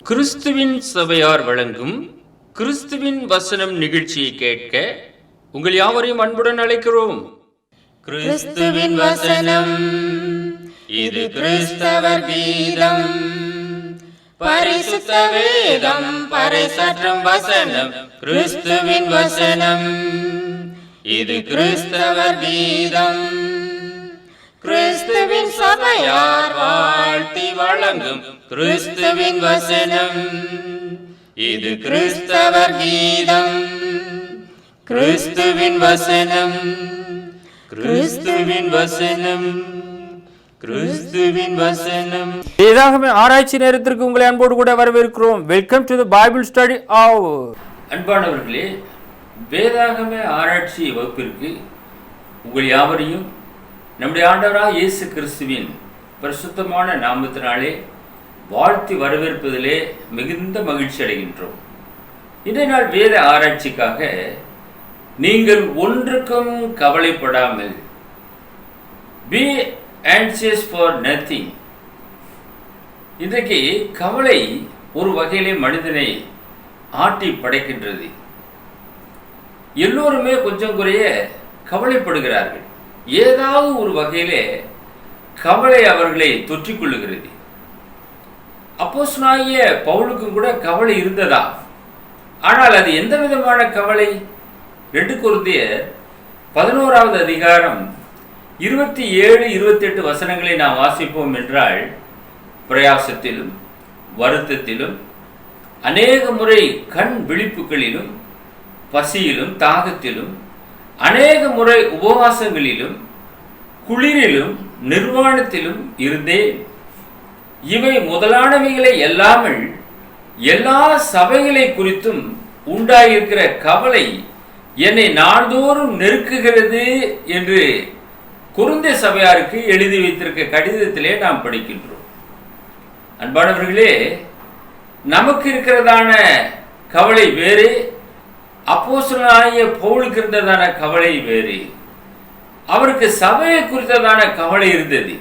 கிறிஸ்துவின் சபையார் வழங்கும் கிறிஸ்துவின் வசனம் நிகழ்ச்சியை கேட்க உங்கள் யாவரையும் அன்புடன் அழைக்கிறோம். கிறிஸ்துவின் வசனம் இது கிறிஸ்தவர் கீதம், பரிசுத்த வேதம் பறைசாற்றும் வசனம். கிறிஸ்துவின் வசனம் இது கிறிஸ்தவர் கீதம், கிறிஸ்துவின் சபையார் வாழ்த்தி வழங்கும் கிறிஸ்துவின் வசனம் இது கிறிஸ்தவர் கீதம். கிறிஸ்துவின் வசனம், கிறிஸ்துவின் வசனம், கிறிஸ்துவின் வசனம். வேதாகம ஆராய்ச்சி நேரத்திற்கு உங்களை அன்போடு கூட வரவேற்கிறோம். Welcome to the Bible study hour. அன்பானவர்களே, வேதாகம ஆராய்ச்சி வகுப்பிற்கு உங்கள் யாவரையும் நம்முடைய ஆண்டவராக இயேசு கிறிஸ்துவின் பரிசுத்தமான நாமத்தினாலே வாழ்த்தி வரவேற்பதிலே மிகுந்த மகிழ்ச்சி அடைகின்றோம். இன்றைய நாள் வேத ஆராய்ச்சிக்காக நீங்கள் ஒன்றுக்கும் கவலைப்படாமல், be anxious for nothing. இன்றைக்கு கவலை ஒரு வகையிலே மனிதனை ஆட்டி படைக்கின்றது. எல்லோருமே கொஞ்சம் குறைய கவலைப்படுகிறார்கள். ஏதாவது ஒரு வகையிலே கவலை அவர்களை தொற்றிக்கொள்ளுகிறது. அப்போஸ்தலனாகிய பவுலுக்கும் கூட கவலை இருந்ததா? ஆனால் அது எந்த விதமான கவலை? 2 கொரிந்தியர் 11வது அதிகாரம் 27-28 வசனங்களை நாம் வாசிப்போம் என்றால், பிரயாசத்திலும் வருத்தத்திலும் அநேக முறை கண் விழிப்புகளிலும் பசியிலும் தாகத்திலும் அநேக முறை உபவாசங்களிலும் குளிரிலும் நிர்வாணத்திலும் இருந்தேன். இவை முதலானவைகளை எல்லாமல் எல்லா சபைகளை குறித்தும் உண்டாயிருக்கிற கவலை என்னை நாள்தோறும் நெருக்குகிறது என்று கொரிந்திய சபையாருக்கு எழுதி வைத்திருக்க கடிதத்திலே நாம் படிக்கின்றோம். அன்பானவர்களே, நமக்கு இருக்கிறதான கவலை வேறு, அப்போஸ்தலனாகிய பவுலுக்கு இருந்ததான கவலை வேறு. அவருக்கு சபையை குறித்ததான கவலை இருந்தது.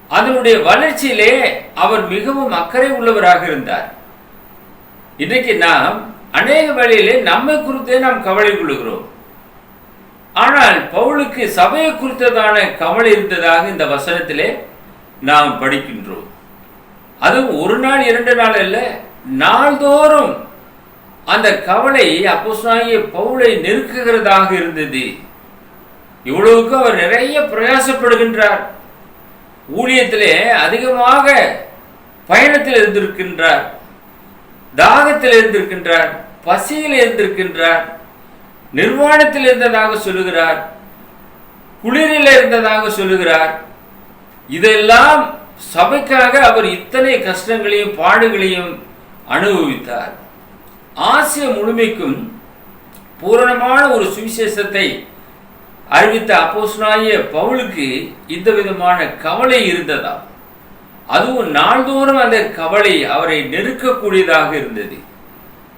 அதனுடைய வளர்ச்சியிலே அவர் மிகவும் அக்கறை உள்ளவராக இருந்தார். இன்றைக்கு நாம் அநேக வேளையிலே நம்மை குறித்தே நாம் கவலை கொள்ளுகிறோம். ஆனால் பவுலுக்கு சபையை குறித்ததான கவலை இருந்ததாக இந்த வசனத்திலே நாம் படிக்கின்றோம். அதுவும் ஒரு நாள் 2 நாள் அல்ல, நாள்தோறும் அந்த கவலை அப்போஸ்தலனாகிய பவுலை நெருக்குகிறதாக இருந்தது. இவ்வளவுக்கு அவர் நிறைய பிரயாசப்படுகின்றார். ஊழியத்திலே அதிகமாக பயணத்தில் இருந்திருக்கின்றார், தாகத்தில் இருந்திருக்கின்றார், பசியில் இருந்திருக்கின்றார், நிர்வாணத்தில் இருந்ததாக சொல்லுகிறார், குளிரில் இருந்ததாக சொல்லுகிறார். இதெல்லாம் சபைக்காக அவர் இத்தனை கஷ்டங்களையும் பாடுகளையும் அனுபவித்தார். ஆசிய முழுமைக்கும் பூரணமான ஒரு சுவிசேஷத்தை அறிவித்த அப்போஸ்தலனாகிய பவுலுக்கு இந்த விதமான கவலை இருந்ததா? அதுவும் நாள்தோறும் அந்த கவலை அவரை நெருக்கக்கூடியதாக இருந்தது.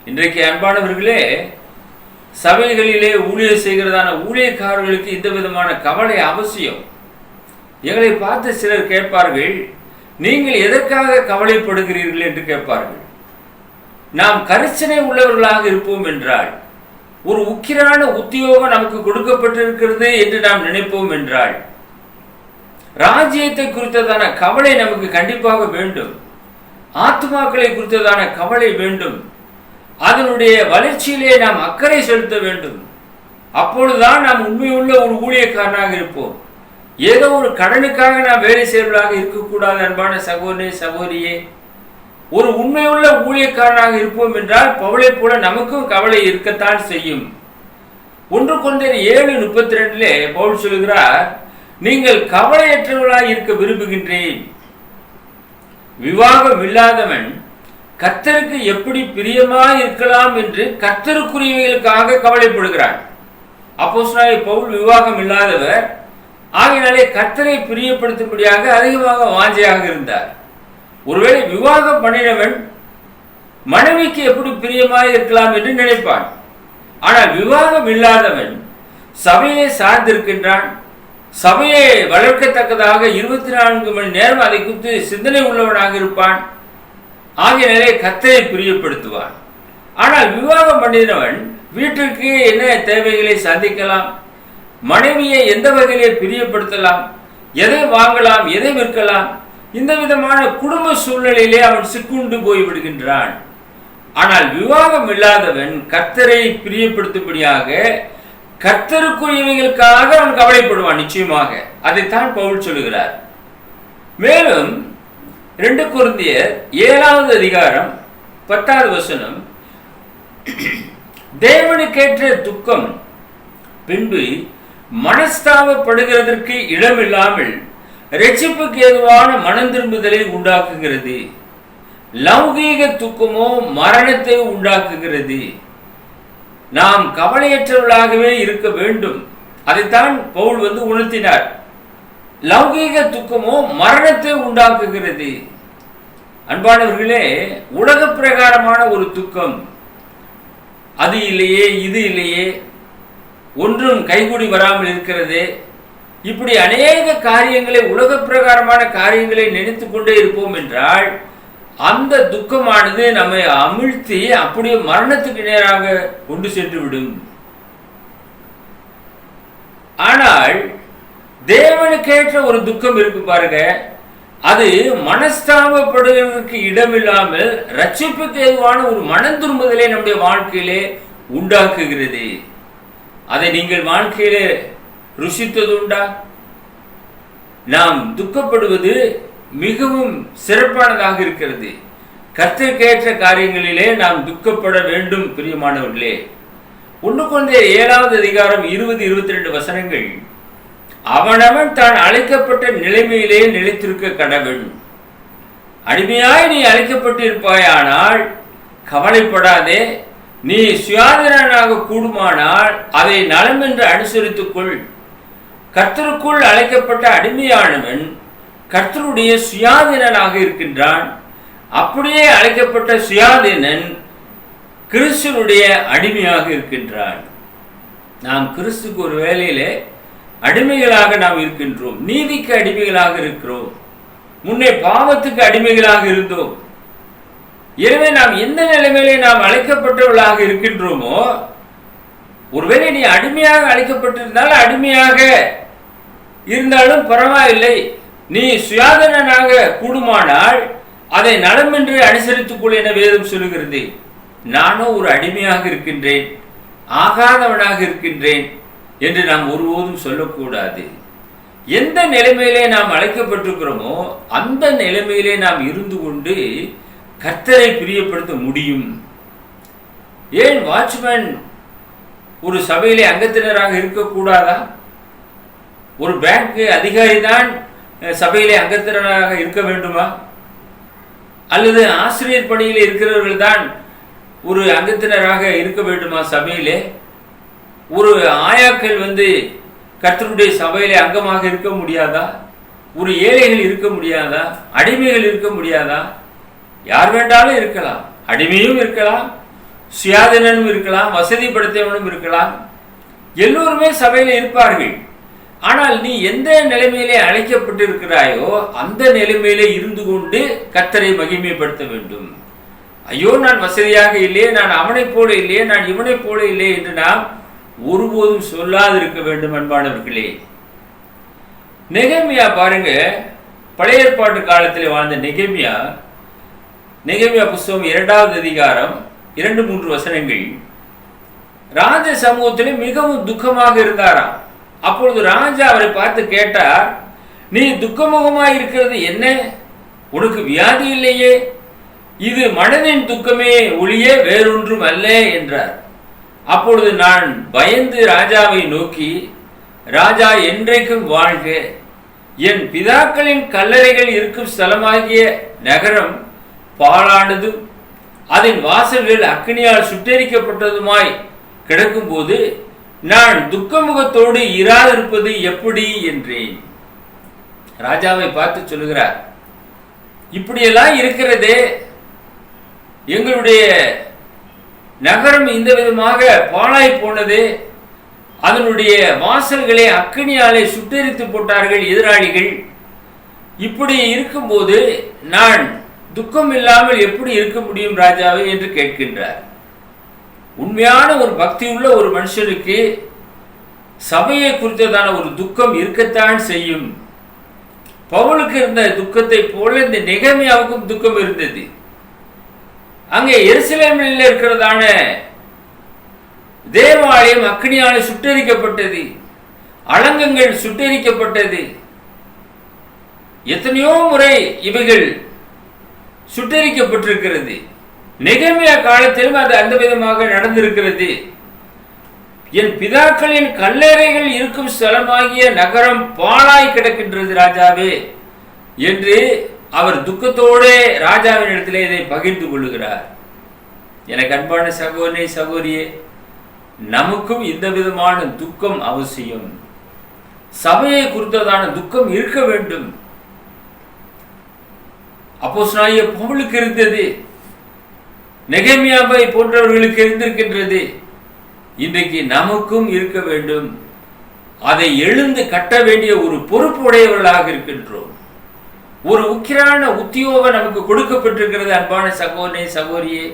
இன்றைக்கு அன்பானவர்களே, சபைகளிலே ஊழியர் செய்கிறதான ஊழியக்காரர்களுக்கு இந்த விதமான கவலை அவசியம். எங்களை பார்த்து சிலர் கேட்பார்கள், நீங்கள் எதற்காக கவலைப்படுகிறீர்கள் என்று கேட்பார்கள். நாம் கரிசனை உள்ளவர்களாக இருப்போம் என்றால், ஒரு உக்கிரான உத்தியோகம் நமக்கு கொடுக்கப்பட்டிருக்கிறது என்று நாம் நினைப்போம் என்றால், ராஜ்யத்தை குறித்ததான கவலை நமக்கு கண்டிப்பாக வேண்டும். ஆத்துமாக்களை குறித்ததான கவலை வேண்டும். அதனுடைய வளர்ச்சியிலே நாம் அக்கறை செலுத்த வேண்டும். அப்பொழுதுதான் நாம் உண்மையுள்ள ஒரு ஊழியக்காரனாக இருப்போம். ஏதோ ஒரு கடனுக்காக நாம் வேலை செய்வதாக இருக்கக்கூடாது. அன்பான சகோதரனே, சகோதரியே, ஒரு உண்மையுள்ள ஊழியக்காரனாக இருப்போம் என்றால் பவுலை போல நமக்கும் கவலை இருக்கத்தான் செய்யும். 1 கொரிந்தியர் 7:32 பவுல் சொல்கிறார், நீங்கள் கவலையற்றவர்களாய் இருக்க விரும்புகின்றேன். விவாகம் இல்லாதவன் கர்த்தருக்கு எப்படி பிரியமாய் இருக்கலாம் என்று கர்த்தருக்குரியவைகளுக்காக கவலைப்படுகிறான். அப்போஸ்தலனாகிய பவுல் விவாகம் இல்லாதவர், ஆகையினாலே கர்த்தரை பிரியப்படுத்தும்படியாக அதிகமாக வாஞ்சையாக இருந்தார். ஒருவேளை விவாகம் பண்ணினவன் மனைவிக்கு எப்படி பிரியமாய் இருக்கலாம் என்று நினைப்பான். ஆனால் விவாகம் இல்லாதவன் சபையை சார்ந்திருக்கின்றான். சபையை வளர்க்கத்தக்கதாக 24 மணி நேரம் அதை குறித்து சிந்தனை உள்ளவனாக இருப்பான். ஆகையினாலே கர்த்தரை பிரியப்படுத்துவான். ஆனால் விவாகம் பண்ணினவன் வீட்டிற்கு என்ன தேவைகளை சந்திக்கலாம், மனைவியை எந்த வகையிலே பிரியப்படுத்தலாம், எதை வாங்கலாம், எதை விற்கலாம், இந்த விதமான குடும்ப சூழ்நிலையிலே அவன் சிக்குண்டு போய் விடுகின்றான். ஆனால் விவாகம் இல்லாதவன் கர்த்தரை பிரியப்படுத்தும்படியாக கர்த்தருக்குரியவைகளுக்காக அவன் கவலைப்படுவான். நிச்சயமாக அதைத்தான் பவுல் சொல்லுகிறார். மேலும் 2 கொரிந்தியர் 7வது அதிகாரம் 10வது வசனம், தேவனுக்கேற்ற துக்கம் பின்பு மனஸ்தாபப்படுகிறதற்கு இடமில்லாமல் இரட்சிப்புக்கு ஏதுவான மனம் திரும்புதலை உண்டாக்குகிறது. லௌகீக துக்கமோ மரணத்தை உண்டாக்குகிறது. நாம் கவலையற்றவர்களாகவே இருக்க வேண்டும். அதைத்தான் பவுல் உணர்த்தினார். லௌகீக துக்கமோ மரணத்தை உண்டாக்குகிறது. அன்பானவர்களே, உலக பிரகாரமான ஒரு துக்கம், அது இல்லையே, இது இல்லையே, ஒன்றும் கைகூடி வராமல் இருக்கிறது, இப்படி அநேக காரியங்களை, உலக பிரகாரமான காரியங்களை நினைத்து கொண்டே இருப்போம் என்றால் அந்த துக்கமானது நம்மை அமிழ்த்தி அப்படியே மரணத்துக்கு நேராக கொண்டு சென்று விடும். ஆனால் தேவனுக்கேற்ற ஒரு துக்கம் இருக்கு பாருங்க, அது மனஸ்தாபப்படுவதற்கு இடமில்லாமல் ரட்சிப்புக்கு ஏதுவான ஒரு மனம் திரும்புதலை நம்முடைய வாழ்க்கையிலே உண்டாக்குகிறது. அதை நீங்கள் வாழ்க்கையிலே ருசித்ததுண்டா? நாம் துக்கப்படுவது மிகவும் சிறப்பானதாக இருக்கிறது. கர்த்தருக்கேற்ற காரியங்களிலே நாம் துக்கப்பட வேண்டும். பிரியமானவர்களே, 1 கொரிந்தியர் 7வது அதிகாரம் 20-22 வசனங்கள், அவனவன் தான் அழைக்கப்பட்ட நிலைமையிலே நிலைத்திருக்க கடவன். அடிமையாய் நீ அழைக்கப்பட்டிருப்பாயானால் கவலைப்படாதே. நீ சுயாதீனனாக கூடுமானால் அதை நலம் என்று அனுசரித்துக்கொள். கர்த்தருக்குள் அழைக்கப்பட்ட அடிமையானவன் கர்த்தருடைய சுயாதீனனாக இருக்கின்றான். அப்படியே அழைக்கப்பட்ட சுயாதீனன் கிறிஸ்துவுடைய அடிமையாக இருக்கின்றான். நாம் கிறிஸ்துக்கு ஒரு வேளையிலே அடிமைகளாக நாம் இருக்கின்றோம். நீதிக்கு அடிமைகளாக இருக்கிறோம். முன்னே பாவத்துக்கு அடிமைகளாக இருந்தோம். எனவே நாம் எந்த நிலைமையிலே நாம் அழைக்கப்பட்டவர்களாக இருக்கின்றோமோ, ஒருவேளை நீ அடிமையாக அழைக்கப்பட்டிருந்தால் அடிமையாக இருந்தாலும் பரவாயில்லை, நீ சுயாதீனனாக கூடுமானால் அதை நலம் என்று அனுசரித்துக் கொள் என வேதம் சொல்லுகிறது. நானும் ஒரு அடிமையாக இருக்கின்றேன், ஆகாதவனாக இருக்கின்றேன் என்று நாம் ஒருபோதும் சொல்லக்கூடாது. எந்த நிலைமையிலே நாம் அழைக்கப்பட்டிருக்கிறோமோ அந்த நிலைமையிலே நாம் இருந்து கொண்டு கர்த்தரை பிரியப்படுத்த முடியும். ஏன் வாட்ச்மேன் ஒரு சபையிலே அங்கத்தினராக இருக்கக்கூடாதா? ஒரு பேங்க் அதிகாரி தான் சபையிலே அங்கத்தினராக இருக்க வேண்டுமா? அல்லது ஆசிரியர் பணியில் இருக்கிறவர்கள் தான் ஒரு அங்கத்தினராக இருக்க வேண்டுமா சபையிலே? ஒரு ஆயாக்கள் கர்த்தருடைய சபையிலே அங்கமாக இருக்க முடியாதா? ஒரு ஏழைகள் இருக்க முடியாதா? அடிமைகள் இருக்க முடியாதா? யார் வேண்டாலும் இருக்கலாம். அடிமையும் இருக்கலாம், சுயாதீனனும் இருக்கலாம், வசதி படைத்தவனும் இருக்கலாம். எல்லோருமே சபையில இருப்பார்கள். ஆனால் நீ எந்த நிலைமையிலே அழைக்கப்பட்டிருக்கிறாயோ அந்த நிலைமையிலே இருந்து கொண்டு கர்த்தரை மகிமைப்படுத்த வேண்டும். ஐயோ, நான் வசதியாக இல்லையே, நான் அவனைப் போல இல்லையே, நான் இவனைப் போல இல்லையே என்று நாம் ஒருபோதும் சொல்லாதிருக்க வேண்டும். அன்பானவர்களே, நெகேமியா பாருங்க, பழைய ஏற்பாட்டு காலத்தில் வாழ்ந்த நெகேமியா புஸ்தகம் 2வது அதிகாரம் 2-3 வசனங்கள், ராஜ சமூகத்திலே மிகவும் துக்கமாக இருந்தாராம். அப்பொழுது ராஜா அவரை பார்த்து கேட்டார், நீ துக்கமுகமாய் இருக்கிறது என்ன? உனக்கு வியாதி இல்லையே? இது மனதின் துக்கமே ஒழிய வேறொன்றும் அல்ல என்றார். அப்பொழுது நான் பயந்து ராஜாவை நோக்கி, ராஜா என்றைக்கும் வாழ்க, என் பிதாக்களின் கல்லறைகள் இருக்கும் ஸ்தலமாகிய நகரம் பாழானதும் அதன் வாசல்கள் அக்கினியால் சுட்டெரிக்கப்பட்டதுமாய் கிடக்கும் போது நான் துக்கமுகத்தோடு இராதிருப்பது எப்படி என்றேன். ராஜாவை பார்த்து சொல்லுகிறார், இப்படியெல்லாம் இருக்கிறதே, எங்களுடைய நகரம் இந்த விதமாக பாழாய் போனது, அதனுடைய வாசல்களை அக்கினியாலே சுட்டெரித்து போட்டார்கள் எதிராளிகள். இப்படி இருக்கும்போது நான் துக்கம் இல்லாமல் எப்படி இருக்க முடியும் ராஜாவே என்று கேட்கின்றார். உண்மையான ஒரு பக்தி உள்ள ஒரு மனுஷனுக்கு சபையை குறித்ததான ஒரு துக்கம் இருக்கத்தான் செய்யும். பவுலுக்கு இருந்த துக்கத்தை போல இந்த நெகமியாவுக்கும் துக்கம் இருந்தது. அங்கே எருசலேமில் இருக்கிறதான தேவாலயம் அக்னியால் சுட்டெரிக்கப்பட்டது, அலங்கங்கள் சுட்டெரிக்கப்பட்டது. எத்தனையோ முறை இவைகள் சுட்டெரிக்கப்பட்டிருக்கிறது. நெகமியா காலத்திலும் அது அந்த விதமாக நடந்திருக்கிறது. என் பிதாக்களின் கல்லறைகள் இருக்கும் ஸ்தலமாகிய நகரம் பாழாய் கிடக்கின்றது ராஜாவே என்று அவர் துக்கத்தோடு ராஜாவின் இடத்திலே இதை பகிர்ந்து கொள்ளுகிறார். எனக்கு அன்பான சகோதரனே சகோதரியே, நமக்கும் இந்த விதமான துக்கம் அவசியம். சபையை குறித்ததான துக்கம் இருக்க வேண்டும். அப்போஸ்தலனாகிய பவுலுக்கு இருந்தது, நெகமியாவை போன்றவர்களுக்கு இருந்திருக்கின்றது. இன்றைக்கு நமக்கும் இருக்க வேண்டும். அதை எழுந்து கட்ட வேண்டிய ஒரு பொறுப்பு உடையவர்களாக இருக்கின்றோம். ஒரு உக்கிரான உத்தியோகம் நமக்கு கொடுக்கப்பட்டிருக்கிறது. அன்பான சகோதரனே சகோதரியே,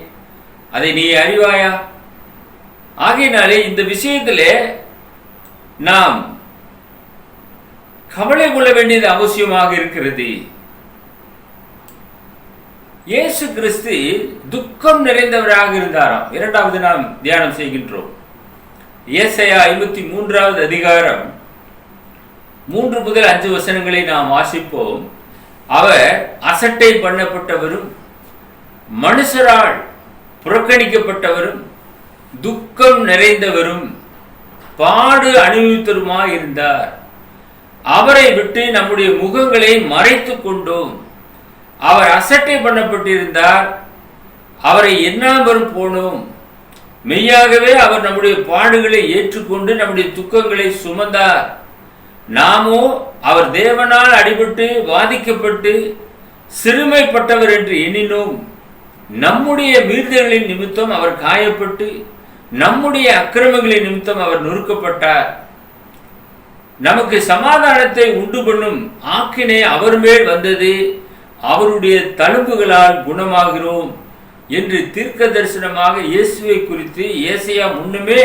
அதை நீ அறிவாயா? ஆகையினாலே இந்த விஷயத்திலே நாம் கவலை கொள்ள வேண்டியது அவசியமாக இருக்கிறது. இயேசு கிறிஸ்து துக்கம் நிறைந்தவராக இருந்தாராம். இரண்டாவது நாம் தியானம் செய்கின்றோம். ஏசாயா 53வது அதிகாரம் 3 முதல் 5 வசனங்களை நாம் வாசிப்போம். அவர் அசட்டை பண்ணப்பட்டவரும் மனுஷரால் புறக்கணிக்கப்பட்டவரும் துக்கம் நிறைந்தவரும் பாடு அனுபவித்தவருமாய் இருந்தார். அவரை விட்டு நம்முடைய முகங்களை மறைத்துக் கொண்டோம். அவர் அசட்டை பண்ணப்பட்டிருந்தார், அவரை எண்ணாமற் போனோம். மெய்யாகவே அவர் நம்முடைய பாடுகளை ஏற்றுக்கொண்டு நம்முடைய துக்கங்களை சுமந்தார். நாமோ அவர் தேவனால் அடிபட்டு வாதிக்கப்பட்டு சிறுமைப்பட்டவர் என்று எண்ணினோம். நம்முடைய மீறுதல்களின் நிமித்தம் அவர் காயப்பட்டு நம்முடைய அக்கிரமங்களின் நிமித்தம் அவர் நொறுக்கப்பட்டார். நமக்கு சமாதானத்தை உண்டு பண்ணும் ஆக்கினை அவர் மேல் வந்தது, அவருடைய தழும்புகளால் குணமாகிறோம் என்று தீர்க்க தரிசனமாக இயேசுவை குறித்து ஏசாயா முன்னுமே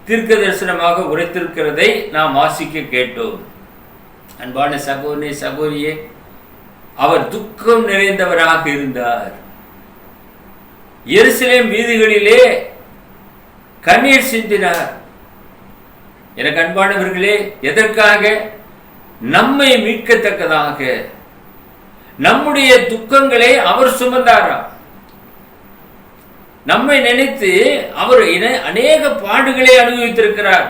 தீர்க்க தரிசனமாக உரைத்திருக்கிறதை நாம் வாசிக்க கேட்டோம். அன்பான சகோதரனே சகோதரியே, அவர் துக்கம் நிறைந்தவராக இருந்தார். எருசலேம் வீதிகளிலே கண்ணீர் சிந்தினார். எனக்கு அன்பானவர்களே, எதற்காக? நம்மை மீட்கத்தக்கதாக. நம்முடைய துக்கங்களை அவர் சுமந்தாராம். நம்மை நினைத்து அவர் அநேக பாடுகளை அனுபவித்திருக்கிறார்.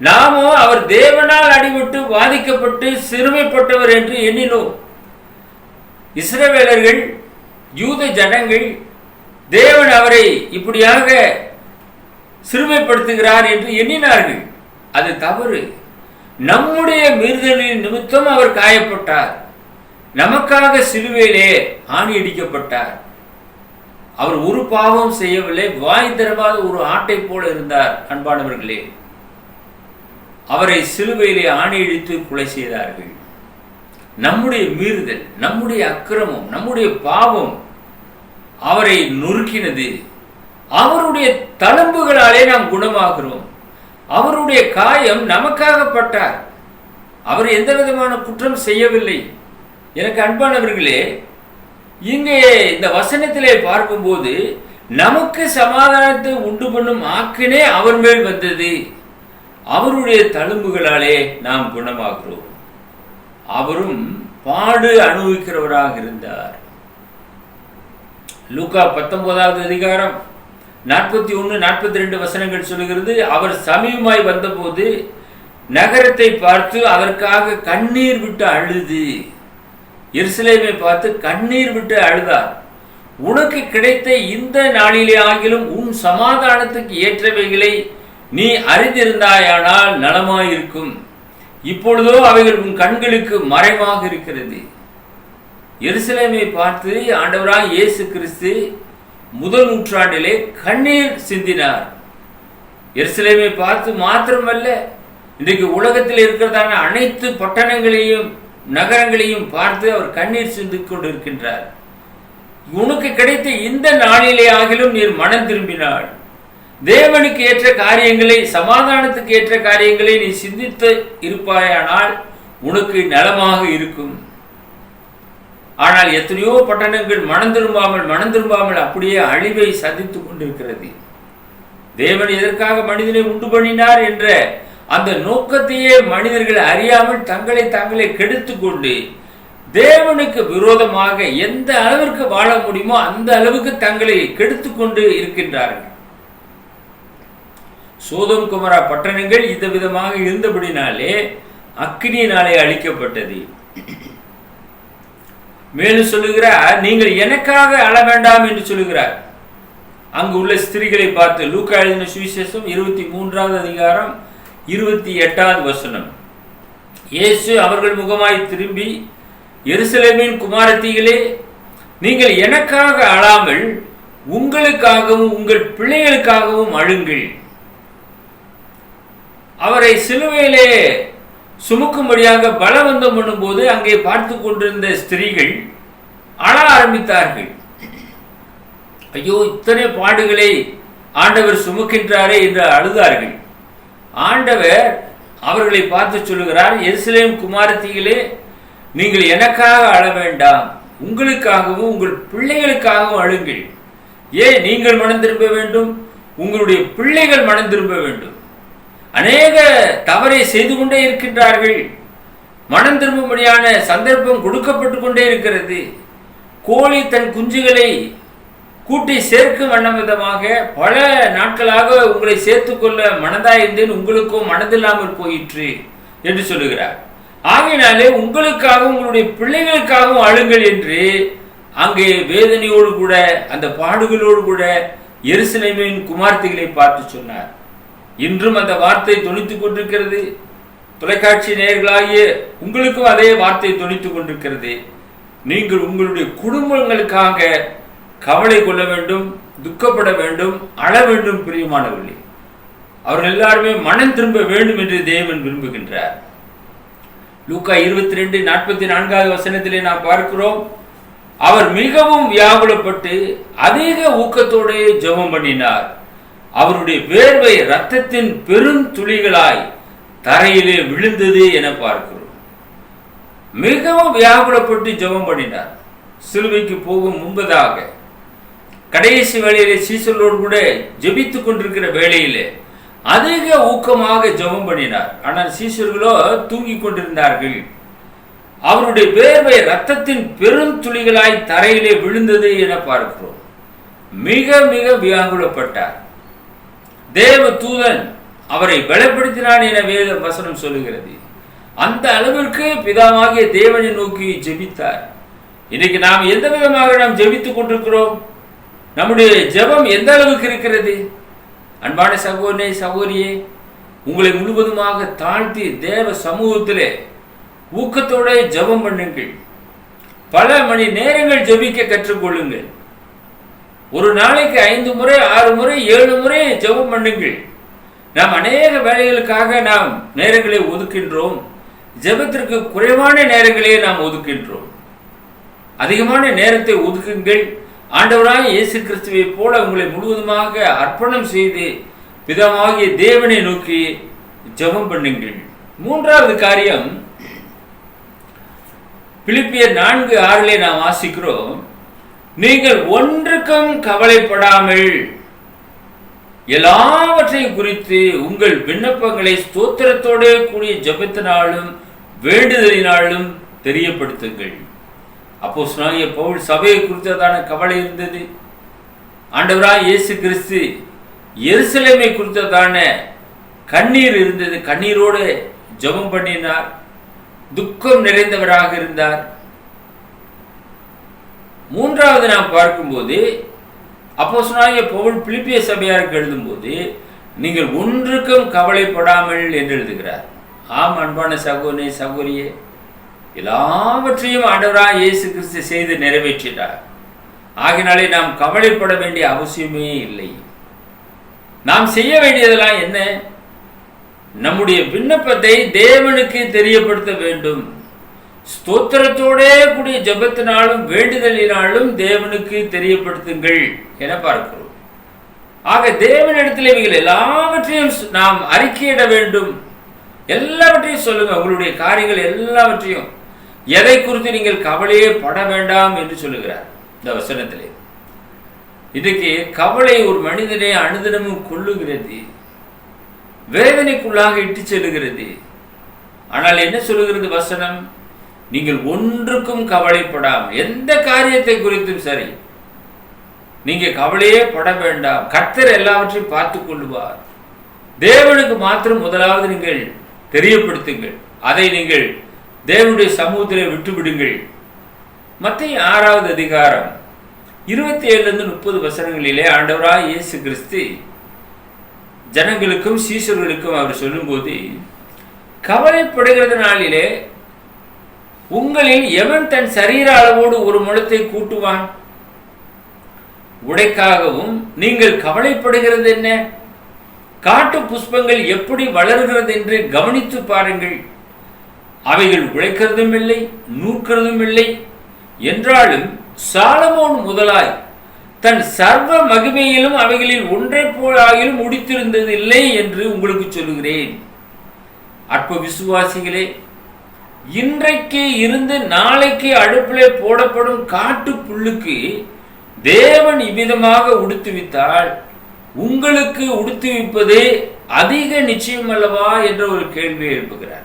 நாமோ அவர் தேவனால் அடிபட்டு வாதிக்கப்பட்டு சிறுமைப்பட்டவர் என்று எண்ணினோம். இஸ்ரவேலர்கள், யூத ஜனங்கள், தேவன் அவரை இப்படியாக சிறுமைப்படுத்துகிறார் என்று எண்ணினார்கள். அது தவறு. நம்முடைய மீறுதலின் நிமித்தம் அவர் காயப்பட்டார். நமக்காக சிலுவையிலே ஆணியடிக்கப்பட்டார். அவர் ஒரு பாவம் செய்யவில்லை. வாய் திறவாத ஒரு ஆட்டை போல இருந்தார். அன்பானவர்களே, அவரை சிலுவையிலே ஆணியடித்து கொலை செய்தார்கள். நம்முடைய மீறுதல், நம்முடைய அக்கிரமம், நம்முடைய பாவம் அவரை நொறுக்கினது. அவருடைய தழும்புகளாலே நாம் குணமாகிறோம். அவருடைய காயம் நமக்காகப்பட்டார். அவர் எந்த விதமான குற்றம் செய்யவில்லை. எனக்கு அன்பானவர்களே, இங்கே இந்த வசனத்திலே பார்க்கும்போது நமக்கு சமாதானத்தை உண்டு பண்ணும் ஆக்கினே அவர் மேல் வந்தது. அவருடைய தழும்புகளாலே நாம் குணமாகிறோம். அவரும் பாடு அனுபவிக்கிறவராக இருந்தார். லூக்கா 19வது அதிகாரம் 41-42 வசனங்கள் சொல்லுகிறது. அவர் சமீபமாய் வந்தபோது நகரத்தை பார்த்து அதற்காக கண்ணீர் விட்டு அழுது, எருசலேமை பார்த்து கண்ணீர் விட்டு அழுதார். உனக்கு கிடைத்த இந்த நாளிலே ஆகிலும் உன் சமாதானத்துக்கு ஏற்றவைகளை நீ அறிந்திருந்தாயானால் நலமாயிருக்கும். இப்பொழுதோ அவைகள் உன் கண்களுக்கு மறைவாக இருக்கிறது. எருசலேமை பார்த்து ஆண்டவராய் இயேசு கிறிஸ்து முதல் நூற்றாண்டிலே கண்ணீர் சிந்தினார். எருசலேமை பார்த்து மாத்திரமல்ல, இன்றைக்கு உலகத்தில் இருக்கிறதான அனைத்து பட்டணங்களையும் நகரங்களையும் பார்த்து அவர் கண்ணீர் சிந்திக் கொண்டிருக்கின்றார். உனக்கு கிடைத்த இந்த நாளிலே ஆகிலும் நீர் மனம் திரும்பினாள், தேவனுக்கு ஏற்ற காரியங்களை, சமாதானத்துக்கு ஏற்ற காரியங்களை நீ சிந்தித்து இருப்பாயானால் உனக்கு நலமாக இருக்கும். ஆனால் எத்தனையோ பட்டணங்கள் மனம் திரும்பாமல் அப்படியே அழிவை சந்தித்துக் கொண்டிருக்கிறது. தேவன் எதற்காக மனிதனை உண்டு பண்ணினார் என்ற அந்த நோக்கத்தையே மனிதர்கள் அறியாமல் தங்களை கெடுத்துக் கொண்டு தேவனுக்கு விரோதமாக எந்த அளவிற்கு வாழ முடியுமோ அந்த அளவுக்கு தங்களை கெடுத்துக் கொண்டு இருக்கின்றார்கள். சோதோம் குமரா பட்டணங்கள் இந்த விதமாக இருந்தபடினாலே அக்கினியினாலே அழிக்கப்பட்டது. மேலும் சொல்லுகிறார், நீங்கள் எனக்காக அழ வேண்டாம் என்று சொல்லுகிறார். அங்கு உள்ள ஸ்திரீகளை பார்த்து லூக்கா எழுதின சுவிசேஷம் 23வது அதிகாரம் 28வது வசனம். இயேசு அவர்கள் முகமாய் திரும்பி, எருசலேமின் குமாரத்திகளே, நீங்கள் எனக்காக அழாமல் உங்களுக்காகவும் உங்கள் பிள்ளைகளுக்காகவும் அழுங்கள். அவரை சிலுவையிலே சுமக்கும்படியாக பலவந்தம் பண்ணும்போது அங்கே பார்த்து கொண்டிருந்த ஸ்திரீகள் அழ ஆரம்பித்தார்கள். ஐயோ, இத்தனை பாடுகளை ஆண்டவர் சுமக்கின்றாரே என்று அழுதார்கள். ஆண்டவர் அவர்களை பார்த்து சொல்லுகிறார், எருசலேம் குமாரத்திகளே, நீங்கள் எனக்காக அழ வேண்டாம், உங்களுக்காகவும் உங்கள் பிள்ளைகளுக்காகவும் அழுங்கள். ஏன் நீங்கள் மனம் திரும்ப வேண்டும்? உங்களுடைய பிள்ளைகள் மனம் திரும்ப வேண்டும். அநேக தவறை செய்து கொண்டே இருக்கின்றார்கள். மனம் திரும்பும்படியான சந்தர்ப்பம் கொடுக்கப்பட்டு கொண்டே இருக்கிறது. கோழி தன் குஞ்சுகளை கூட்டி சேர்க்கும் வண்ணம் விதமாக பல நாட்களாக உங்களை சேர்த்துக்கொள்ள மனதாயிருந்தேன், உங்களுக்கும் மனதில்லாமல் போயிற்று என்று சொல்லுகிறார். ஆகையினாலே உங்களுக்காகவும் உங்களுடைய பிள்ளைகளுக்காகவும் அழுங்கள் என்று அங்கே வேதனையோடு கூட அந்த பாடுகளோடு கூட எருசலேமின் குமார்த்திகளை பார்த்து சொன்னார். இன்றும் அந்த வார்த்தை தொனித்துக் கொண்டிருக்கிறது. தொலைக்காட்சி நேயர்களாகிய உங்களுக்கும் அதே வார்த்தை தொனித்துக் கொண்டிருக்கிறது. நீங்கள் உங்களுடைய குடும்பங்களுக்காக கவலை கொள்ள வேண்டும், துக்கப்பட வேண்டும், அழ வேண்டும். பிரியமானவர்களே, அவர்கள் எல்லாருமே மனம் திரும்ப வேண்டும் என்று தேவன் விரும்புகின்றார். லூக்கா 22:44வது வசனத்திலே நாம் பார்க்கிறோம், அவர் மிகவும் வியாகுலப்பட்டு அதிக ஊக்கத்தோடு ஜெபம் பண்ணினார். அவருடைய வேர்வை இரத்தத்தின் பெருந்துளிகளாய் தரையிலே விழுந்தது என பார்க்கிறோம். மிகவும் வியாகுலப்பட்டு ஜெபம் பண்ணினார். சிலுவைக்கு போகும் முன்பதாக கடைசி வேளையிலே சீசர்களோடு கூட ஜெபித்துக் கொண்டிருக்கிற வேளையிலே அதிக ஊக்கமாக ஜெபம் பண்ணினார். ஆனால் சீசர்களோ தூங்கிக் கொண்டிருந்தார்கள். அவருடைய வேர்வை இரத்தத்தின் பெருந்துளிகளாய் தரையிலே விழுந்தது என பார்க்கிறோம். மிக மிக வியாகுலப்பட்டார். தேவ தூதன் அவரை பலப்படுத்தினான் என வேத வசனம் சொல்லுகிறது. அந்த அளவிற்கு பிதாவாகிய தேவனை நோக்கி ஜெபித்தார். இன்னைக்கு நாம் எந்த விதமாக நாம் ஜெபித்துக் கொண்டிருக்கிறோம்? நம்முடைய ஜெபம் எந்த அளவுக்கு இருக்கிறது? அன்பான சகோதரனே, சகோதரியே, உங்களை முழுவதுமாக தாழ்த்தி தேவ சமூகத்திலே ஊக்கத்தோட ஜெபம் பண்ணுங்கள். பல மணி நேரங்கள் ஜெபிக்க கற்றுக்கொள்ளுங்கள். ஒரு நாளைக்கு 5 முறை 6 முறை 7 முறை ஜெபம் பண்ணுங்கள். நாம் அநேக வேலைகளுக்காக நாம் நேரங்களை ஒதுக்கின்றோம். ஜெபத்திற்கு குறைவான நேரங்களே நாம் ஒதுக்கின்றோம். அதிகமான நேரத்தை ஒதுக்குங்கள். ஆண்டவராய் இயேசு கிறிஸ்துவை போல உங்களை முழுவதுமாக அர்ப்பணம் செய்து பிதாவாகிய தேவனை நோக்கி ஜெபம் பண்ணுங்கள். மூன்றாவது காரியம், பிலிப்பியர் 4:6 நாம் வாசிக்கிறோம், நீங்கள் ஒன்றுக்கும் கவலைப்படாமல் எல்லாவற்றையும் குறித்து உங்கள் விண்ணப்பங்களை ஸ்தோத்திரத்தோடு கூடிய ஜெபத்தினாலும் வேண்டுதலினாலும் தெரியப்படுத்துங்கள். அப்போஸ்தலனாகிய பவுல் சபையை குறித்ததான கவலை இருந்தது. ஆண்டவராய் இயேசு கிறிஸ்து எருசலேமை குறித்ததான கண்ணீர் இருந்தது. கண்ணீரோடு ஜெபம் பண்ணினார். துக்கம் நிறைந்தவராக இருந்தார். மூன்றாவது நாம் பார்க்கும்போது அப்போஸ்தலனாகிய பவுல் பிலிப்பிய சபையாருக்கு எழுதும்போது நீங்கள் ஒன்றுக்கும் கவலைப்படாமல் என்று எழுதுகிறார். ஆம் அன்பான சகோதரனே, சகோதரியே, எல்லாவற்றையும் ஆண்டவராய் இயேசு கிறிஸ்து செய்து நிறைவேற்றினார். ஆகினாலே நாம் கவலைப்பட வேண்டிய அவசியமே இல்லை. நாம் செய்ய வேண்டியதெல்லாம் என்ன? நம்முடைய விண்ணப்பத்தை தேவனுக்கு தெரியப்படுத்த வேண்டும். ஸ்தோத்திரத்தோடே கூடிய ஜெபத்தினாலும் வேண்டுதலினாலும் தேவனுக்கு தெரியப்படுத்துங்கள் என பார்க்கிறோம். ஆக தேவனிடத்தில் இவைகள் எல்லாவற்றையும் நாம் அறிக்கையிட வேண்டும். எல்லாவற்றையும் சொல்லுங்க, உங்களுடைய காரியங்கள் எல்லாவற்றையும். எதை குறித்து நீங்கள் கவலையே பட வேண்டாம் என்று சொல்லுகிறார் இந்த வசனத்திலே. இன்றைக்கு கவலை ஒரு மனிதனை அனுதினமும் கொள்ளுகிறது, வேதனைக்குள்ளாக இட்டு செல்லுகிறது. ஆனால் என்ன சொல்லுகிறது வசனம்? நீங்கள் ஒன்றுக்கும் கவலைப்படாமல், எந்த காரியத்தை குறித்தும் சரி, நீங்க கவலையே பட வேண்டாம். கர்த்தர் எல்லாவற்றையும் பார்த்துக் கொள்ளுவார். தேவனுக்கு மாத்திரம் முதலாவது நீங்கள் தெரியப்படுத்துங்கள். அதை நீங்கள் தேவனுடைய சமூகத்திலே விட்டுவிடுங்கள். மத்தேயு 6வது அதிகாரம் 27-30 வசனங்களிலே ஆண்டவராய் இயேசு கிறிஸ்து ஜனங்களுக்கும் சீஷர்களுக்கும் அவர் சொல்லும்போது, கவலைப்படுகிறதுனாலே உங்களில் எவன் தன் சரீர அளவோடு ஒரு முழத்தை கூட்டுவான்? உடைக்காகவும் நீங்கள் கவலைப்படுகிறது என்ன? காட்டு புஷ்பங்கள் எப்படி வளர்கிறது என்று கவனித்து பாருங்கள். அவைகள் உழைக்கிறதும் இல்லை, நூற்கிறதும் இல்லை. என்றாலும் சாலமோன் முதலாய் தன் சர்வ மகிமையிலும் அவைகளில் ஒன்றை போலாகிலும் முடித்திருந்தது இல்லை என்று உங்களுக்கு சொல்லுகிறேன். அற்ப விசுவாசிகளே, இன்றைக்கு இருந்து நாளைக்கு அடுப்பிலே போடப்படும் காட்டு புல்லுக்கு தேவன் இவ்விதமாக உடுத்துவித்தால் உங்களுக்கு உடுத்துவிப்பது அதிக நிச்சயம் அல்லவா என்ற ஒரு கேள்வியை எழுப்புகிறார்.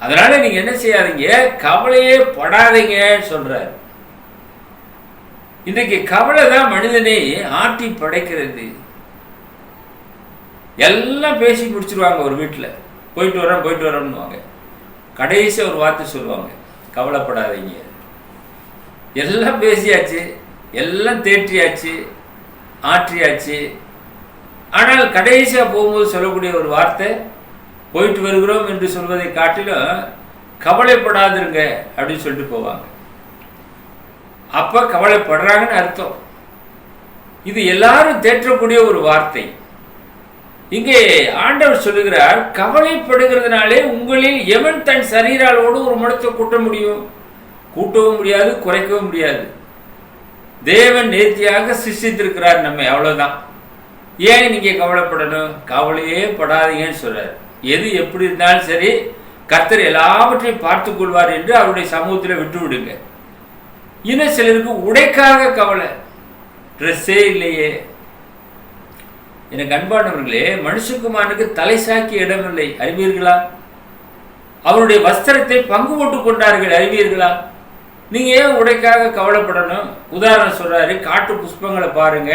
அதனால நீங்க என்ன செய்யாதீங்க, கவலையே படாதீங்க சொல்றார். இன்றைக்கு கவலை தான் மனிதனை ஆட்டி படைக்கிறது. எல்லாம் பேசி முடிச்சிருவாங்க. ஒரு வீட்டில் போயிட்டு வரோம்னுவாங்க. கடைசி ஒரு வார்த்தை சொல்லுவாங்க, கவலைப்படாதீங்க. எல்லாம் பேசியாச்சு, எல்லாம் தேற்றியாச்சு, ஆற்றியாச்சு. ஆனால் கடைசியா போகும்போது சொல்லக்கூடிய ஒரு வார்த்தை, போயிட்டு வருகிறோம் என்று சொல்வதை காட்டிலும் கவலைப்படாதிருங்க அப்படின்னு சொல்லிட்டு போவாங்க. அப்ப கவலைப்படுறாங்கன்னு அர்த்தம். இது எல்லாரும் தேற்றக்கூடிய ஒரு வார்த்தை. இங்கே ஆண்டவர் சொல்லுகிறார், கவலைப்படுகிறதுனாலே உங்களில் எவன் தன் சரீராலோடு ஒரு முழத்தை கூட்ட முடியும்? கூட்டவும் முடியாது, குறைக்கவும் முடியாது. தேவன் நேர்த்தியாக சிருஷ்டித்திருக்கிறார் நம்மை, அவ்வளவுதான். ஏன் நீங்க கவலைப்படணும்? கவலையே படாதீங்கன்னு சொல்றார். எது எப்படி இருந்தாலும் சரி, கர்த்தர் எல்லாவற்றையும் பார்த்துக் கொள்வார் என்று அவருடைய சமூகத்தில் விட்டு விடுங்க. இன்னும் சிலருக்கு உடைக்காக கவலை, ட்ரெஸ்ஸே இல்லையே. எனக்கு அன்பானவர்களே, மனுஷகுமாரனுக்கு தலை சாக்கி இடமில்லை, அறிவீர்களா? அவருடைய வஸ்திரத்தை பங்கு போட்டுக் கொண்டார்கள், அறிவீர்களா? நீங்க ஏன் உடைக்காக கவலைப்படணும்? உதாரணம் சொல்றாரு, காட்டு புஷ்பங்களை பாருங்க,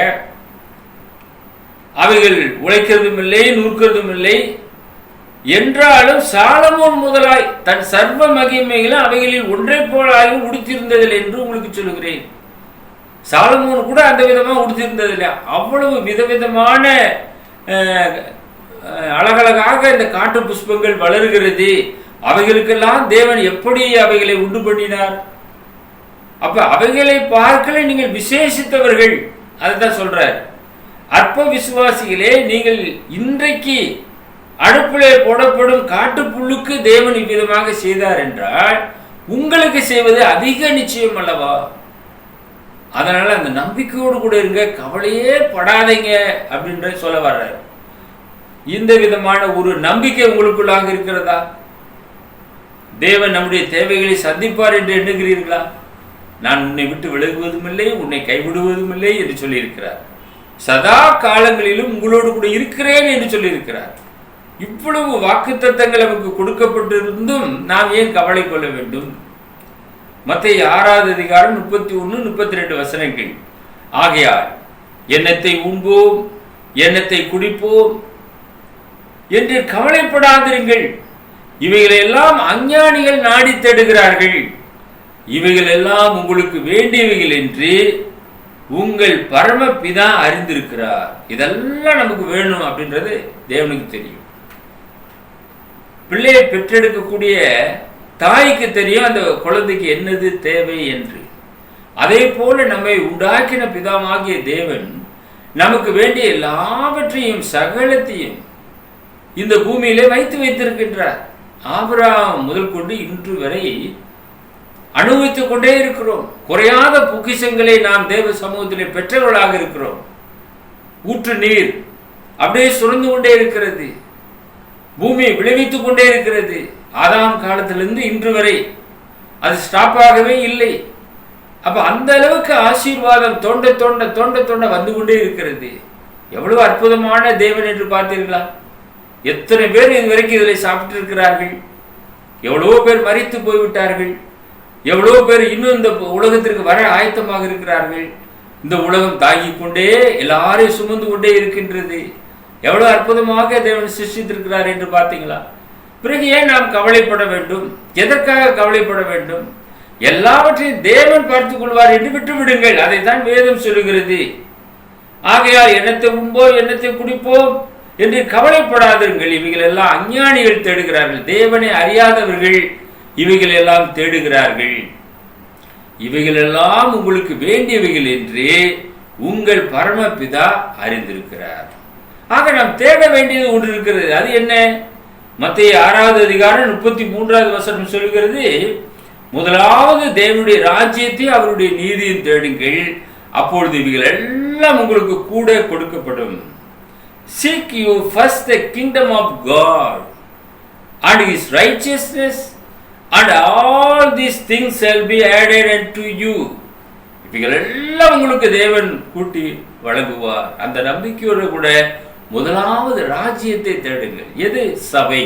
அவைகள் உழைக்கிறதும் இல்லை, நூற்கிறதும் இல்லை. என்றாலும் சாலமோன் முதலாய் தன் சர்வ மகிமைகளும் அவைகளில் ஒன்றை போலாயும் உடுத்திருந்ததில்லை என்று உங்களுக்கு சொல்லுகிறேன். சாலமோன் கூட அந்த விதமா உடுத்திருந்ததில்லை. அவ்வளவு விதவிதமான அழகழகாக இந்த காட்டு புஷ்பங்கள் வளர்கிறது. அவைகளுக்கெல்லாம் தேவன் எப்படி அவைகளை உண்டு பண்ணினார்? அப்ப அவைகளை பார்க்கல நீங்கள் விசேஷித்தவர்கள், அதுதான் சொல்றார். அற்ப விசுவாசிகளே, நீங்கள் இன்றைக்கு அடுப்பிலே போடப்படும் காட்டு புல்லுக்கு தேவன் இவ்விதமாக செய்தார் என்றால் உங்களுக்கு செய்வது அதிக நிச்சயம் அல்லவா? அதனால அந்த நம்பிக்கையோடு கூட இருங்க, கவலையே படாதீங்க அப்படின்ற சொல்ல வர்றார். இந்த விதமான ஒரு நம்பிக்கை உங்களுக்குள்ளாக இருக்கிறதா? தேவன் நம்முடைய தேவைகளை சந்திப்பார் என்று எண்ணுகிறீர்களா? நான் உன்னை விட்டு விலகுவதும் இல்லை, உன்னை கைவிடுவதும் இல்லை என்று சொல்லியிருக்கிறார். சதா காலங்களிலும் உங்களோடு கூட இருக்கிறேன் என்று சொல்லியிருக்கிறார். இவ்வளவு வாக்குத்தத்தங்கள் நமக்கு கொடுக்கப்பட்டிருந்தும் நாம் ஏன் கவலை கொள்ள வேண்டும்? மத்தேயு 6வது அதிகாரம் 31-32 வசனங்கள். ஆகையால் எண்ணத்தை உண்போம், எண்ணத்தை குடிப்போம் என்று கவலைப்படாதிருங்கள். இவைகளை எல்லாம் அஞ்ஞானிகள் நாடி தேடுகிறார்கள். இவைகள் எல்லாம் உங்களுக்கு வேண்டியவைகள் என்று உங்கள் பரமபிதா அறிந்திருக்கிறார். இதெல்லாம் நமக்கு வேணும் அப்படின்றது தேவனுக்கு தெரியும். பிள்ளையை பெற்றெடுக்கக்கூடிய தாய்க்கு தெரியும் அந்த குழந்தைக்கு என்னது தேவை என்று. அதே போல நம்மை உண்டாக்கின பிதாவாகிய தேவன் நமக்கு வேண்டிய எல்லாவற்றையும் சகலத்தையும் இந்த பூமியிலே வைத்து வைத்திருக்கின்றார். ஆபிரகாம் முதல் கொண்டு இன்று வரை அனுபவித்துக் கொண்டே இருக்கிறோம். குறையாத பொக்கிஷங்களை நாம் தேவ சமூகத்திலே பெற்றவர்களாக இருக்கிறோம். ஊற்று நீர் அப்படியே சுரந்து கொண்டே இருக்கிறது. பூமி விளைவித்துக் கொண்டே இருக்கிறது. ஆதாம் காலத்திலிருந்து இன்று வரை அது ஸ்டாப் ஆகவே இல்லை. அப்ப அந்த அளவுக்கு ஆசீர்வாதம் தோண்ட தோண்ட தோண்ட தோண்ட வந்து கொண்டே இருக்கிறது. எவ்வளவு அற்புதமான தேவன் என்று பார்த்தீர்களா? எத்தனை பேர் இதுவரைக்கும் இதில் சாப்பிட்டு இருக்கிறார்கள். எவ்வளவோ பேர் மரித்து போய்விட்டார்கள். எவ்வளவோ பேர் இன்னும் இந்த உலகத்திற்கு வர ஆயத்தமாக இருக்கிறார்கள். இந்த உலகம் தாங்கிக் கொண்டே எல்லாரையும் சுமந்து கொண்டே இருக்கின்றது. எவ்வளவு அற்புதமாக தேவன் சிருஷ்டித்திருக்கிறார் என்று பார்த்தீங்களா? பிறகு ஏன் நாம் கவலைப்பட வேண்டும்? எதற்காக கவலைப்பட வேண்டும்? எல்லாவற்றையும் தேவன் பார்த்துக் கொள்வார் என்று விட்டுவிடுங்கள். அதைத்தான் வேதம் சொல்லுகிறது. ஆகையால் எண்ணத்தை உண்போம், எண்ணத்தை குடிப்போம் என்று கவலைப்படாதீர்கள். இவைகள் எல்லாம் அஞ்ஞானிகள் தேடுகிறார்கள். தேவனை அறியாதவர்கள் இவைகள் எல்லாம் தேடுகிறார்கள். இவைகள் எல்லாம் உங்களுக்கு வேண்டியவைகள் என்று உங்கள் பரமபிதா அறிந்திருக்கிறார். ஆக நாம் தேட வேண்டியது ஒன்று இருக்கிறது. அது என்ன? மத்தேயு 6வது அதிகாரம் 33வது வசனம் சொல்கிறது, முதலாவது தேவனுடைய ராஜ்யத்தை அவருடைய நீதியும் தேடுங்கள், அப்பொழுது இவைகள் எல்லாம் உங்களுக்கு கூட கொடுக்கப்படும். Seek you first the kingdom of God and his righteousness, and all these things shall be added unto you. இவைகள் எல்லாம் உங்களுக்கு தேவன் கூட்டி வழங்குவார். அந்த நம்பிக்கையோடு கூட முதலாவது ராஜ்யத்தை தேடுங்கள். எது? சபை.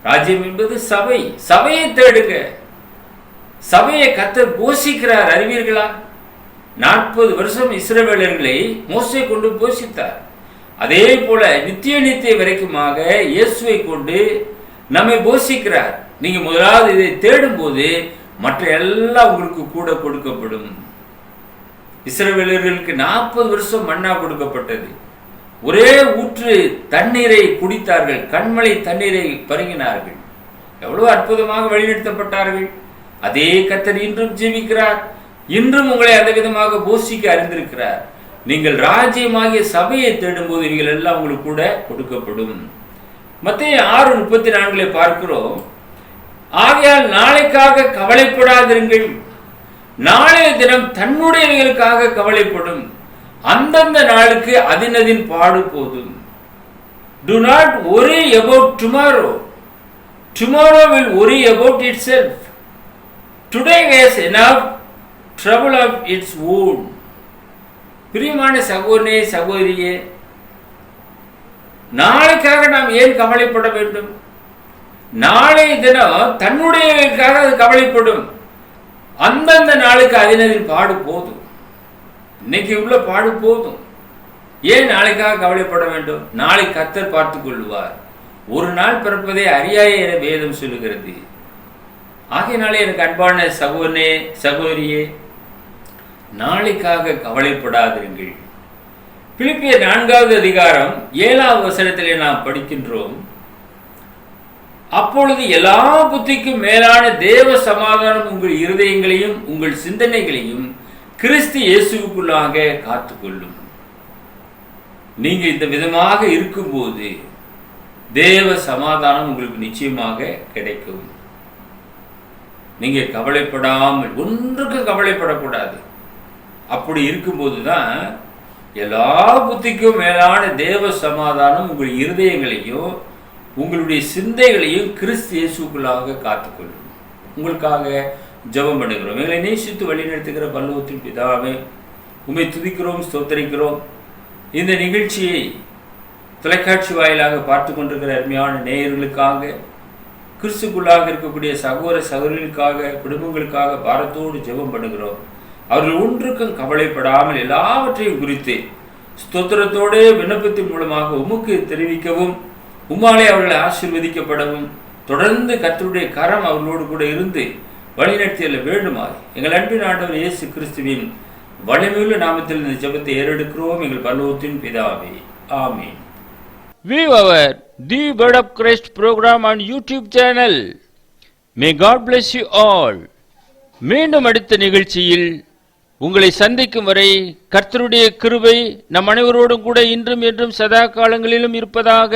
ராஜ்யம் என்பது சபை. சபையை தேடுங்க. சபையை கர்த்தர் போஷிக்கிறார். அறிவீர்களா? 40 வருஷம் இஸ்ரவேலர்களை மோசே கொண்டு போஷித்தார். அதே போல நித்திய நித்திய வரைக்குமாக இயேசுவை கொண்டு நம்மை போஷிக்கிறார். நீங்க முதலாவது இதை தேடும் போது மற்ற எல்லாம் உங்களுக்கு கூட கொடுக்கப்படும். இஸ்ரவேலர்களுக்கு 40 வருஷம் மன்னா கொடுக்கப்பட்டது. ஒரே ஊற்று தண்ணீரை குடித்தார்கள். கண்மலை தண்ணீரை பருகினார்கள். எவ்வளவு அற்புதமாக வழிநடத்தப்பட்டார்கள். அதே கர்த்தர் இன்றும் ஜீவிக்கிறார். இன்றும் உங்களை அந்த விதமாக போஷிக்க அறிந்திருக்கிறார். நீங்கள் ராஜ்யமாகிய சபையை தேடும்போது இவைகள் எல்லாம் உங்களுக்கு கூட கொடுக்கப்படும். மத்தேயு 6:34 பார்க்கிறோம். ஆகையால் நாளைக்காக கவலைப்படாதிருங்கள், நாளைய தினம் தன்னுடையவைகளுக்காக கவலைப்படும், அந்தந்த நாளுக்கு அதினதின் பாடு போதும். Do not worry about tomorrow. Tomorrow will worry about itself. Today has enough trouble of its own. பிரியமான சகோதரனே, சகோதரியே, நாளைக்காக நாம் ஏன் கவலைப்பட வேண்டும்? நாளைய தினம் தன்னுடையவைக்காக அது கவலைப்படும். அந்தந்த நாளுக்கு அதினதின் பாடு போதும். இன்னைக்கு உள்ள பாடு போதும். ஏன் நாளைக்காக கவலைப்பட வேண்டும்? நாளை கர்த்தர் பார்த்துக் கொள்வார். ஒரு நாள் பிறப்பதே அறியாயே என வேதம் சொல்லுகிறது. ஆகையினாலே எனக்கு அன்பான சகோதரனே, சகோதரியே, நாளைக்காக கவலைப்படாதிருங்கள். பிலிப்பியர் 4வது அதிகாரம் 7வது வசனத்திலே நாம் படிக்கின்றோம். அப்பொழுது எல்லா புத்திக்கும் மேலான தேவ சமாதானம் உங்கள் இருதயங்களையும் உங்கள் சிந்தனைகளையும் கிறிஸ்து இயேசுவுக்குள்ளாக காத்துக்கொள்ளும். நீங்க இந்த விதமாக இருக்கும்போது தேவ சமாதானம் உங்களுக்கு நிச்சயமாக கிடைக்கும். நீங்க கவலைப்படாமல், ஒன்றுக்கு கவலைப்படக்கூடாது. அப்படி இருக்கும்போதுதான் எல்லா புத்திக்கும் மேலான தேவ சமாதானம் உங்கள் இருதயங்களையும் உங்களுடைய சிந்தைகளையும் கிறிஸ்து இயேசுக்குள்ளாக காத்துக்கொள்ளும். உங்களுக்காக ஜெபம் பண்ணுகிறோம். எங்களை நேசித்து வழிநடத்துகிற பரலோகத்தின் பிதாவே, உம்மை துதிக்கிறோம், ஸ்தோத்தரிக்கிறோம். இந்த நிகழ்ச்சியை தொலைக்காட்சி வாயிலாக பார்த்து கொண்டிருக்கிற அருமையான நேயர்களுக்காக, கிறிஸ்துக்குள்ளாக இருக்கக்கூடிய சகோதர சகோதரிகளுக்காக, குடும்பங்களுக்காக பாரத்தோடு ஜெபம் பண்ணுகிறோம். அவர்கள் ஒன்றுக்கும் கவலைப்படாமல் எல்லாவற்றையும் குறித்து ஸ்தோத்திரத்தோடு விண்ணப்பத்தின் மூலமாக உமக்கு தெரிவிக்கவும், உம்மாலே அவர்களை ஆசீர்வதிக்கப்படவும், தொடர்ந்து கர்த்தருடைய கரம் அவர்களோடு கூட இருந்து வழிநடத்தியல்ல வேண்டுமாய் எங்கள் அன்பின் ஆண்டவர் இயேசு கிறிஸ்துவின் வலிமையுள்ள நாமத்தில் இந்த ஜெபத்தை ஏறெடுக்கிறோம் எங்கள் பரலோகத்தின் பிதாவே. ஆமென். View our The Word of Christ program on YouTube channel. May God bless you all. மீண்டும் அடுத்த நிகழ்ச்சியில் உங்களை சந்திக்கும் வரை கர்த்தருடைய கிருபை நம் அனைவரோடும் கூட இன்றும் என்றும் சதா காலங்களிலும் இருப்பதாக.